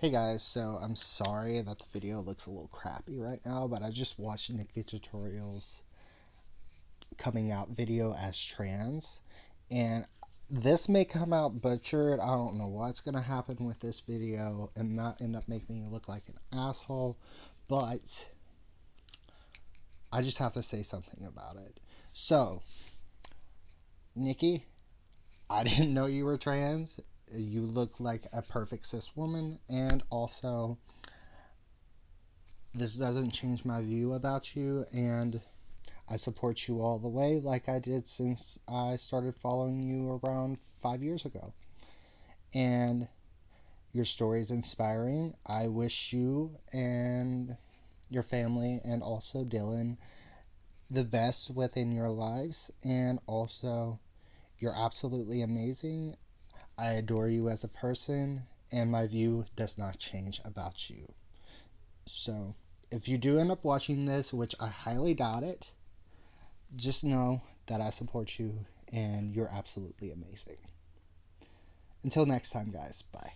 Hey guys, so I'm sorry that the video looks a little crappy right now, but I just watched Nikkietutorials coming out video as trans, and this may come out butchered. I don't know what's gonna happen with this video and not end up making me look like an asshole, but I just have to say something about it. So, Nikkie, I didn't know you were trans. You look like a perfect cis woman, and also this doesn't change my view about you, and I support you all the way like I did since I started following you around 5 years ago. And your story is inspiring. I wish you and your family and also Dylan the best within your lives. And also, you're absolutely amazing. I adore you as a person, and my view does not change about you. So, if you do end up watching this, which I highly doubt it, just know that I support you and you're absolutely amazing. Until next time, guys. Bye.